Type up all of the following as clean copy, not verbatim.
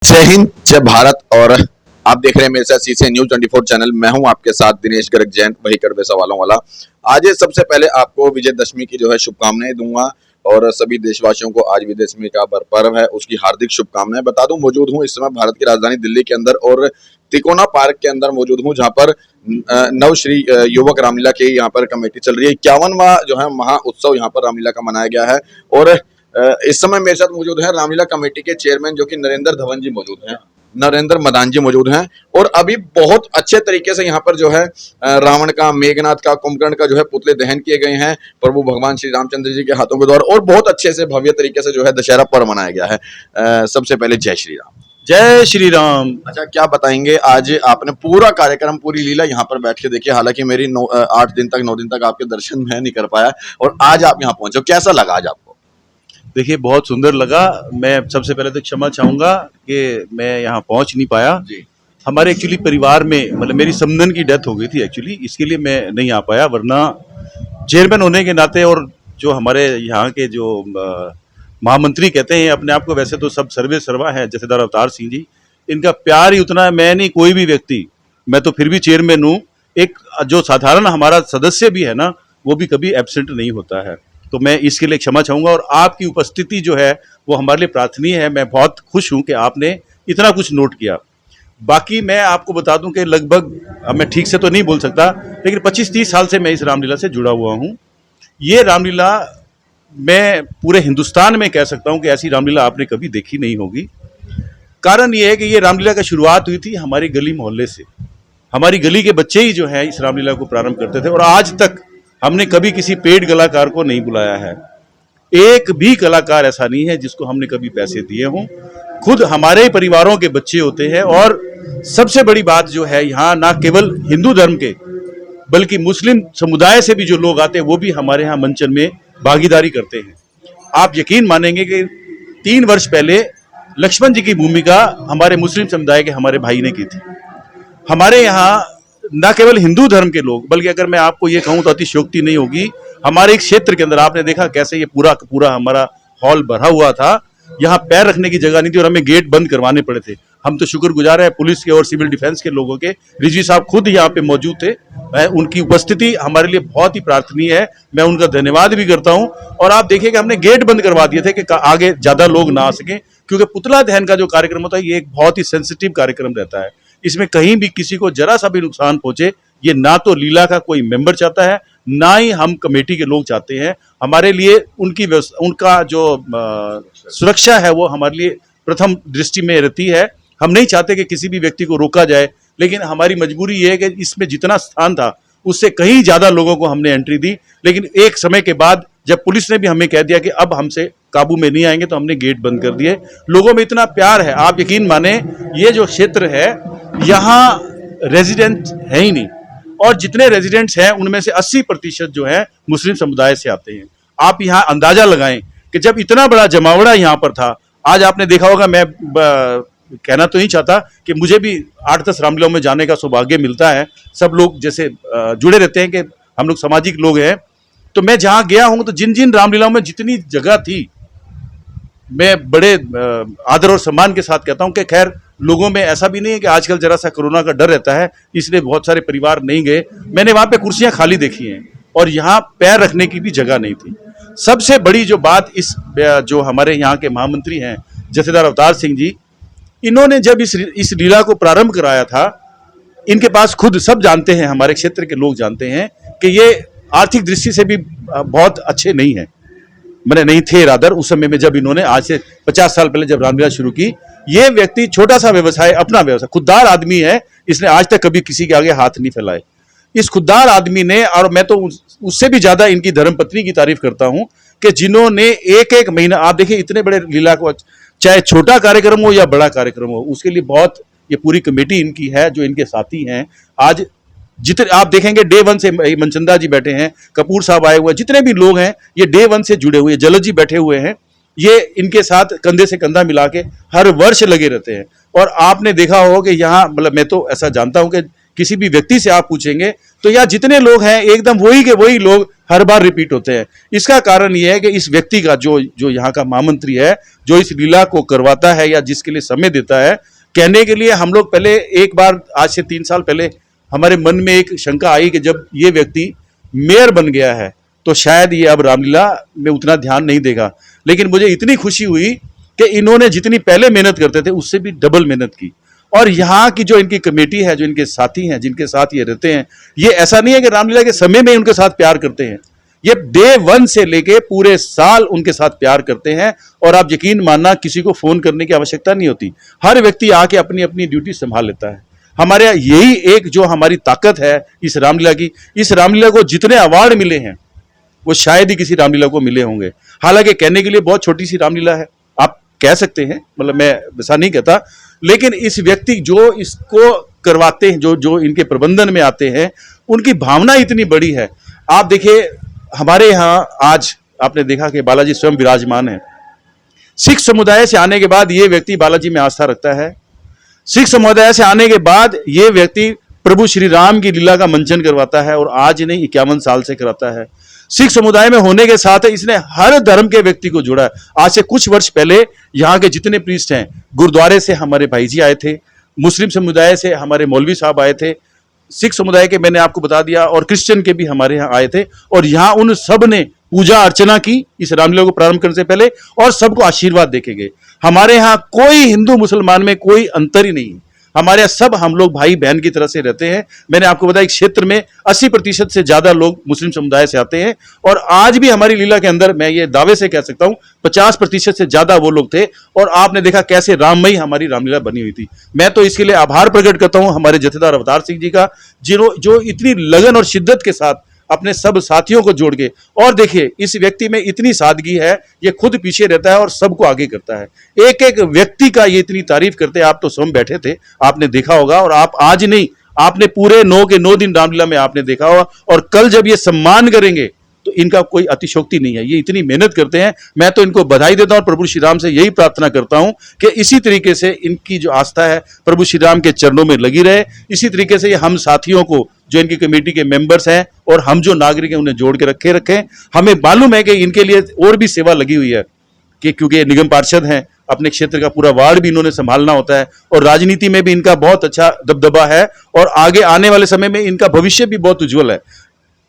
जय हिंद, जय भारत। और आप देख रहे हैं मेरे साथ सीसी न्यूज 24 चैनल। मैं हूं आपके साथ दिनेश गर्ग जैन, वही कड़वे सवालों वाला। आज सबसे पहले आपको विजयदशमी की जो है शुभकामनाएं दूंगा और सभी देशवासियों को आज विजयदशमी का पर्व है उसकी हार्दिक शुभकामनाएं। बता दूं, मौजूद हूं इस समय भारत की राजधानी दिल्ली के अंदर और तिकोना पार्क के अंदर मौजूद हूं, जहां पर नव श्री युवक रामलीला की यहाँ पर कमेटी चल रही है। 51वां जो है महा उत्सव यहाँ पर रामलीला का मनाया गया है। और इस समय मेरे साथ मौजूद है रामलीला कमेटी के चेयरमैन जो कि नरेंद्र धवन जी मौजूद हैं, नरेंद्र मदान जी मौजूद हैं। और अभी बहुत अच्छे तरीके से यहाँ पर जो है रावण का, मेघनाथ का, कुंभकर्ण का जो है पुतले दहन किए गए हैं प्रभु भगवान श्री रामचंद्र जी के हाथों के द्वारा, और बहुत अच्छे से भव्य तरीके से जो है दशहरा पर्व मनाया गया है। सबसे पहले जय श्री राम। जय श्री राम। अच्छा, क्या बताएंगे, आज आपने पूरा कार्यक्रम, पूरी लीला यहाँ पर बैठ के देखी। हालांकि मेरी 8 दिन तक 9 दिन तक आपके दर्शन मैं नहीं कर पाया और आज आप यहाँ पहुंचे, कैसा लगा आज आपको? देखिए, बहुत सुंदर लगा। मैं सबसे पहले तो क्षमा चाहूँगा कि मैं यहाँ पहुँच नहीं पाया जी। हमारे एक्चुअली परिवार में मतलब मेरी समधन की डेथ हो गई थी एक्चुअली, इसके लिए मैं नहीं आ पाया। वरना चेयरमैन होने के नाते और जो हमारे यहाँ के जो महामंत्री कहते हैं अपने आप को, वैसे तो सब सर्वे सर्वा है जथेदार अवतार सिंह जी, इनका प्यार ही उतना है। मैं नहीं, कोई भी व्यक्ति, मैं तो फिर भी चेयरमैन हूँ। एक जो साधारण हमारा सदस्य भी है ना, वो भी कभी एब्सेंट नहीं होता है। तो मैं इसके लिए क्षमा चाहूँगा और आपकी उपस्थिति जो है वो हमारे लिए प्रार्थनीय है। मैं बहुत खुश हूँ कि आपने इतना कुछ नोट किया। बाकी मैं आपको बता दूं कि लगभग, अब मैं ठीक से तो नहीं बोल सकता, लेकिन 25-30 साल से मैं इस रामलीला से जुड़ा हुआ हूँ। ये रामलीला मैं पूरे हिंदुस्तान में कह सकता हूँ कि ऐसी रामलीला आपने कभी देखी नहीं होगी। कारण ये है कि ये रामलीला की शुरुआत हुई थी हमारी गली मोहल्ले से। हमारी गली के बच्चे ही जो है इस रामलीला को प्रारंभ करते थे और आज तक हमने कभी किसी पेड कलाकार को नहीं बुलाया है। एक भी कलाकार ऐसा नहीं है जिसको हमने कभी पैसे दिए हों। खुद हमारे परिवारों के बच्चे होते हैं। और सबसे बड़ी बात जो है, यहाँ ना केवल हिंदू धर्म के बल्कि मुस्लिम समुदाय से भी जो लोग आते हैं वो भी हमारे यहाँ मंचन में भागीदारी करते हैं। आप यकीन मानेंगे कि 3 वर्ष पहले लक्ष्मण जी की भूमिका हमारे मुस्लिम समुदाय के हमारे भाई ने की थी। हमारे यहाँ न केवल हिंदू धर्म के लोग, बल्कि अगर मैं आपको ये कहूँ तो अतिशयोक्ति नहीं होगी, हमारे एक क्षेत्र के अंदर आपने देखा कैसे ये पूरा हमारा हॉल भरा हुआ था। यहाँ पैर रखने की जगह नहीं थी और हमें गेट बंद करवाने पड़े थे। हम तो शुक्रगुजार है पुलिस के और सिविल डिफेंस के लोगों के। रिजवी साहब खुद यहाँ पे मौजूद थे। उनकी उपस्थिति हमारे लिए बहुत ही प्रार्थनीय है। मैं उनका धन्यवाद भी करता हूँ। और आप देखिए कि हमने गेट बंद करवा दिए थे कि आगे ज्यादा लोग ना आ सके, क्योंकि पुतला दहन का जो कार्यक्रम होता है ये एक बहुत ही सेंसिटिव कार्यक्रम रहता है। इसमें कहीं भी किसी को जरा सा भी नुकसान पहुंचे, ये ना तो लीला का कोई मेंबर चाहता है, ना ही हम कमेटी के लोग चाहते हैं। हमारे लिए उनका जो सुरक्षा है वो हमारे लिए प्रथम दृष्टि में रहती है। हम नहीं चाहते कि किसी भी व्यक्ति को रोका जाए, लेकिन हमारी मजबूरी ये है कि इसमें जितना स्थान था उससे कहीं ज्यादा लोगों को हमने एंट्री दी। लेकिन एक समय के बाद जब पुलिस ने भी हमें कह दिया कि अब हमसे काबू में नहीं आएंगे, तो हमने गेट बंद कर दिए। लोगों में इतना प्यार है, आप यकीन माने, ये जो क्षेत्र है यहाँ रेजिडेंट है ही नहीं, और जितने रेजिडेंट्स हैं उनमें से 80% जो है मुस्लिम समुदाय से आते हैं। आप यहाँ अंदाजा लगाएं कि जब इतना बड़ा जमावड़ा यहाँ पर था, आज आपने देखा होगा, मैं कहना तो नहीं चाहता कि मुझे भी 8-10 रामलीलाओं में जाने का सौभाग्य मिलता है। सब लोग जैसे जुड़े रहते हैं कि हम लोग सामाजिक लोग हैं। तो मैं जहाँ गया हूँ तो जिन जिन रामलीलाओं में जितनी जगह थी, मैं बड़े आदर और सम्मान के साथ कहता हूँ कि खैर लोगों में ऐसा भी नहीं है कि आजकल जरा सा कोरोना का डर रहता है इसलिए बहुत सारे परिवार नहीं गए। मैंने वहाँ पे कुर्सियाँ खाली देखी हैं और यहाँ पैर रखने की भी जगह नहीं थी। सबसे बड़ी जो बात, इस जो हमारे यहाँ के महामंत्री हैं जथेदार अवतार सिंह जी, इन्होंने जब इस लीला को प्रारंभ कराया था, इनके पास खुद सब जानते हैं, हमारे क्षेत्र के लोग जानते हैं कि ये आर्थिक दृष्टि से भी बहुत अच्छे नहीं है, मैंने नहीं थे रादर उस समय में जब इन्होंने, आज से 50 साल पहले जब रामलीला शुरू की। ये व्यक्ति छोटा सा व्यवसाय, अपना व्यवसाय, खुददार आदमी है, इसने आज तक कभी किसी के आगे हाथ नहीं फैलाए। इस खुददार आदमी ने, और मैं तो उससे भी ज्यादा इनकी धर्मपत्नी की तारीफ करता हूं कि जिन्होंने एक महीना, आप देखिए इतने बड़े लीला को, चाहे छोटा कार्यक्रम हो या बड़ा कार्यक्रम हो, उसके लिए बहुत, ये पूरी कमेटी इनकी है जो इनके साथी हैं। आज जितने आप देखेंगे डे 1 से, मनचंदा जी बैठे हैं, कपूर साहब आए हुए, जितने भी लोग हैं ये डे 1 से जुड़े हुए, जलद जी बैठे हुए हैं, ये इनके साथ कंधे से कंधा मिला के हर वर्ष लगे रहते हैं। और आपने देखा होगा कि यहाँ, मतलब मैं तो ऐसा जानता हूं कि किसी भी व्यक्ति से आप पूछेंगे तो यहाँ जितने लोग हैं एकदम वही के वही लोग हर बार रिपीट होते हैं। इसका कारण यह है कि इस व्यक्ति का जो यहाँ का महामंत्री है, जो इस लीला को करवाता है या जिसके लिए समय देता है, कहने के लिए हम लोग पहले एक बार आज से 3 साल पहले हमारे मन में एक शंका आई कि जब ये व्यक्ति मेयर बन गया है तो शायद ये अब रामलीला में उतना ध्यान नहीं देगा। लेकिन मुझे इतनी खुशी हुई कि इन्होंने जितनी पहले मेहनत करते थे उससे भी डबल मेहनत की। और यहाँ की जो इनकी कमेटी है, जो इनके साथी हैं, जिनके साथ ये रहते हैं, ये ऐसा नहीं है कि रामलीला के समय में उनके साथ प्यार करते हैं, ये डे 1 से लेके पूरे साल उनके साथ प्यार करते हैं। और आप यकीन मानना किसी को फोन करने की आवश्यकता नहीं होती, हर व्यक्ति आके अपनी अपनी ड्यूटी संभाल लेता है। हमारे यहाँ यही एक जो हमारी ताकत है इस रामलीला की। इस रामलीला को जितने अवार्ड मिले हैं वो शायद ही किसी रामलीला को मिले होंगे। हालांकि कहने के लिए बहुत छोटी सी रामलीला है, आप कह सकते हैं, मतलब मैं वैसा नहीं कहता, लेकिन इस व्यक्ति जो इसको करवाते हैं, जो इनके प्रबंधन में आते हैं, उनकी भावना इतनी बड़ी है। आप देखिए हमारे यहाँ आज आपने देखा कि बालाजी स्वयं विराजमान है। सिख समुदाय से आने के बाद ये व्यक्ति बालाजी में आस्था रखता है। सिख समुदाय से आने के बाद ये व्यक्ति प्रभु श्री राम की लीला का मंचन करवाता है और आज नहीं 51 साल से कराता है। सिख समुदाय में होने के साथ इसने हर धर्म के व्यक्ति को जोड़ा है। आज से कुछ वर्ष पहले यहाँ के जितने प्रीस्ट हैं, गुरुद्वारे से हमारे भाई जी आए थे, मुस्लिम समुदाय से हमारे मौलवी साहब आए थे, सिख समुदाय के मैंने आपको बता दिया, और क्रिश्चियन के भी हमारे यहाँ आए थे। और यहाँ उन सब ने पूजा अर्चना की इस रामलीला को प्रारंभ करने से पहले और सबको आशीर्वाद देके गए। हमारे यहाँ कोई हिंदू मुसलमान में कोई अंतर ही नहीं है। हमारे यहाँ सब हम लोग भाई बहन की तरह से रहते हैं। मैंने आपको बताया इस क्षेत्र में 80% से ज्यादा लोग मुस्लिम समुदाय से आते हैं। और आज भी हमारी लीला के अंदर मैं ये दावे से कह सकता हूं 50% से ज्यादा वो लोग थे। और आपने देखा कैसे राममयी हमारी रामलीला बनी हुई थी। मैं तो इसके लिए आभार प्रकट करता हूं हमारे जथेदार अवतार सिंह जी का, जो इतनी लगन और शिद्दत के साथ अपने सब साथियों को जोड़ के। और देखिए इस व्यक्ति में इतनी सादगी है, ये खुद पीछे रहता है और सबको आगे करता है। एक एक व्यक्ति का ये इतनी तारीफ करते हैं। आप तो स्वयं बैठे थे, आपने देखा होगा, और आप आज नहीं, आपने पूरे 9 के 9 दिन रामलीला में आपने देखा होगा। और कल जब ये सम्मान करेंगे तो इनका कोई अतिशोक्ति नहीं है, ये इतनी मेहनत करते हैं। मैं तो इनको बधाई देता हूं और प्रभु श्री राम से यही प्रार्थना करता हूं कि इसी तरीके से इनकी जो आस्था है प्रभु श्री राम के चरणों में लगी रहे। इसी तरीके से ये हम साथियों को, जो इनकी कमेटी के मेंबर्स हैं और हम जो नागरिक हैं, उन्हें जोड़ के रखें। हमें मालूम है कि इनके लिए और भी सेवा लगी हुई है, कि क्योंकि ये निगम पार्षद हैं, अपने क्षेत्र का पूरा वार्ड भी इन्होंने संभालना होता है, और राजनीति में भी इनका बहुत अच्छा दबदबा है, और आगे आने वाले समय में इनका भविष्य भी बहुत उज्जवल है।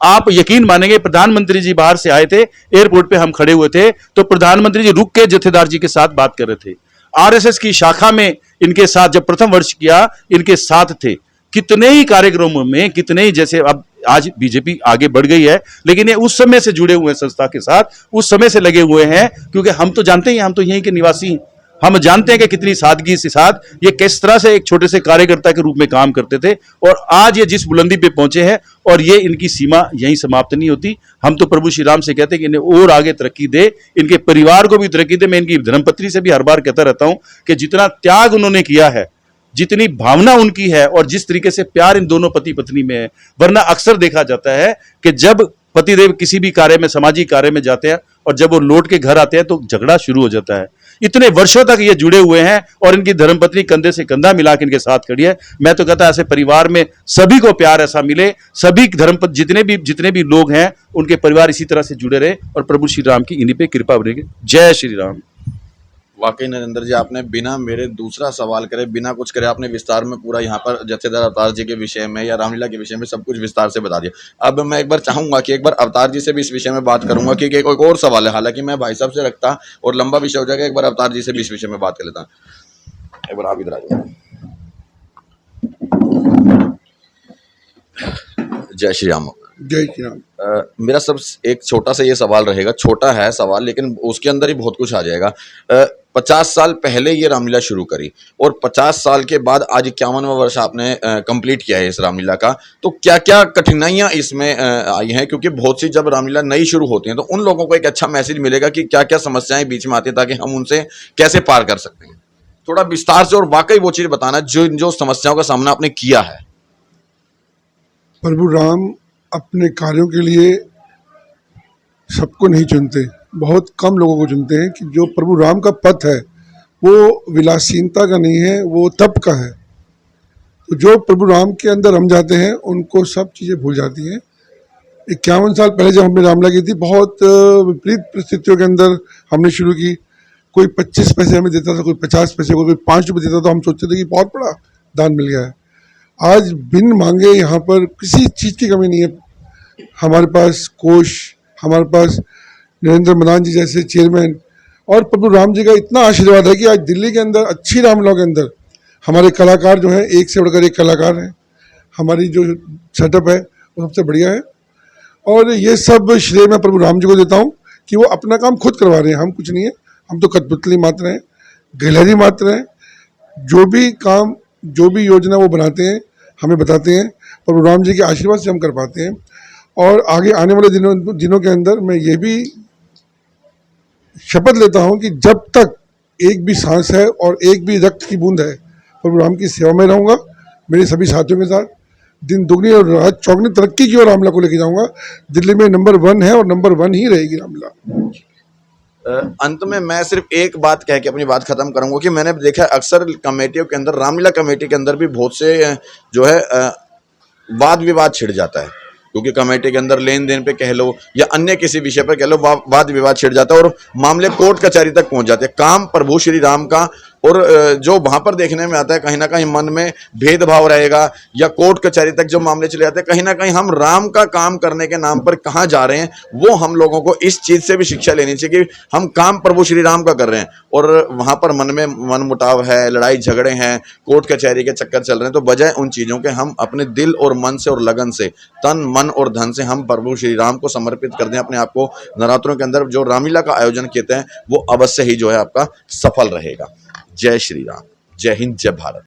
आप यकीन मानेंगे, प्रधानमंत्री जी बाहर से आए थे, एयरपोर्ट पे हम खड़े हुए थे, तो प्रधानमंत्री जी रुक के जथेदार जी के साथ बात कर रहे थे। आरएसएस की शाखा में इनके साथ जब प्रथम वर्ष किया, इनके साथ थे। कितने ही कार्यक्रमों में, कितने ही, जैसे अब आज बीजेपी आगे बढ़ गई है, लेकिन ये उस समय से जुड़े हुए हैं संस्था के साथ, उस समय से लगे हुए हैं, क्योंकि हम तो जानते हैं, हम तो यहीं के निवासी हैं। हम जानते हैं कि कितनी सादगी के साथ ये किस तरह से एक छोटे से कार्यकर्ता के रूप में काम करते थे, और आज ये जिस बुलंदी पे पहुंचे हैं, और ये इनकी सीमा यहीं समाप्त नहीं होती। हम तो प्रभु श्री राम से कहते हैं कि इन्हें और आगे तरक्की दे, इनके परिवार को भी तरक्की दे। मैं इनकी धर्मपत्नी से भी हर बार कहता रहता हूं कि जितना त्याग उन्होंने किया है, जितनी भावना उनकी है, और जिस तरीके से प्यार इन दोनों पति पत्नी में है। वरना अक्सर देखा जाता है कि जब पतिदेव किसी भी कार्य में, सामाजिक कार्य में जाते हैं, और जब वो लौट के घर आते हैं तो झगड़ा शुरू हो जाता है। इतने वर्षों तक ये जुड़े हुए हैं, और इनकी धर्मपत्नी कंधे से कंधा मिला के इनके साथ खड़ी है। मैं तो कहता ऐसे परिवार में सभी को प्यार ऐसा मिले, सभी धर्मपत्नी जितने भी लोग हैं, उनके परिवार इसी तरह से जुड़े रहे, और प्रभु श्री राम की इन्हीं पे कृपा बनेगी। जय श्री राम। वाकई नरेंद्र जी, आपने बिना मेरे दूसरा सवाल करे, बिना कुछ करे, आपने विस्तार में पूरा यहाँ पर जथेदार अवतार जी के विषय में या रामलीला के विषय में सब कुछ विस्तार से बता दिया। अब मैं एक बार चाहूंगा कि एक बार अवतार जी से भी इस विषय में बात करूंगा, क्योंकि एक और सवाल है, हालांकि मैं भाई साहब से रखता और लंबा विषय हो जाएगा। एक बार अवतार जी से भी इस विषय में बात कर लेता। एक बार आप इधर आ जाओ। जय श्री राम। जय श्री राम। मेरा सब एक छोटा सा ये सवाल रहेगा, छोटा है सवाल, लेकिन उसके अंदर ही बहुत कुछ आ जाएगा। 50 साल पहले ये रामलीला शुरू करी, और 50 साल के बाद आज 51वां वर्ष आपने कंप्लीट किया है इस रामलीला का। तो क्या क्या कठिनाइयां इसमें आई हैं? क्योंकि बहुत सी जब रामलीला नई शुरू होती हैं तो उन लोगों को एक अच्छा मैसेज मिलेगा कि क्या क्या समस्याएं बीच में आती हैं, ताकि हम उनसे कैसे पार कर सकते हैं। थोड़ा विस्तार से और वाकई वो चीज बताना जो समस्याओं का सामना आपने किया है। प्रभु राम अपने कार्यों के लिए सबको नहीं चुनते, बहुत कम लोगों को चुनते हैं। कि जो प्रभु राम का पथ है वो विलासीनता का नहीं है, वो तप का है। तो जो प्रभु राम के अंदर रम जाते हैं उनको सब चीज़ें भूल जाती हैं। 51 साल पहले जब हमने रामलीला की थी, बहुत विपरीत परिस्थितियों के अंदर हमने शुरू की। कोई 25 पैसे हमें देता था, कोई 50 पैसे, कोई 5 रुपये देता था। हम सोचते थे कि बहुत बड़ा दान मिल गया है। आज बिन मांगे यहाँ पर किसी चीज़ की कमी नहीं है। हमारे पास कोष, हमारे पास नरेंद्र मदान जी जैसे चेयरमैन और प्रभु राम जी का इतना आशीर्वाद है कि आज दिल्ली के अंदर अच्छी रामलीला के अंदर हमारे कलाकार जो हैं एक से बढ़कर एक कलाकार हैं। हमारी जो सेटअप है वो सबसे बढ़िया है और ये सब श्रेय मैं प्रभु राम जी को देता हूँ कि वो अपना काम खुद करवा रहे हैं। हम कुछ नहीं है, हम तो कठपुतली मात्र हैं, गिलहरी मात्र हैं। जो भी काम, जो भी योजना वो बनाते हैं, हमें बताते हैं। प्रभु राम जी के आशीर्वाद से हम कर पाते हैं। और आगे आने वाले दिनों के अंदर मैं ये भी शपथ लेता हूं कि जब तक एक भी सांस है और एक भी रक्त की बूंद है, प्रभु राम की सेवा में रहूंगा। मेरे सभी साथियों के साथ दिन दुगनी और रात चौगनी तरक्की की ओर रामलीला को लेके जाऊंगा। दिल्ली में नंबर 1 है और नंबर 1 ही रहेगी रामलीला। अंत में मैं सिर्फ एक बात कह के अपनी बात खत्म करूंगा कि मैंने देखा है अक्सर कमेटियों के अंदर, रामलीला कमेटी के अंदर भी बहुत से जो है वाद विवाद छिड़ जाता है, क्योंकि कमेटी के अंदर लेन देन पे कह लो या अन्य किसी विषय पर कह लो वाद विवाद छिड़ जाता है और मामले कोर्ट कचहरी तक पहुंच जाते हैं। काम प्रभु श्री राम का, और जो वहां पर देखने में आता है कहीं ना कहीं मन में भेदभाव रहेगा या कोर्ट कचहरी तक जो मामले चले जाते हैं, कहीं ना कहीं हम राम का काम करने के नाम पर कहाँ जा रहे हैं, वो हम लोगों को इस चीज से भी शिक्षा लेनी चाहिए कि हम काम प्रभु श्री राम का कर रहे हैं और वहां पर मन में मनमुटाव है, लड़ाई झगड़े हैं, कोर्ट कचहरी के चक्कर चल रहे हैं। तो बजाय उन चीजों के हम अपने दिल और मन से और लगन से, तन मन और धन से हम प्रभु श्री राम को समर्पित कर दें अपने आप को। नवरात्रों के अंदर जो रामलीला का आयोजन किए हैं वो अवश्य ही जो है आपका सफल रहेगा। जय श्री राम, जय हिंद, जय भारत।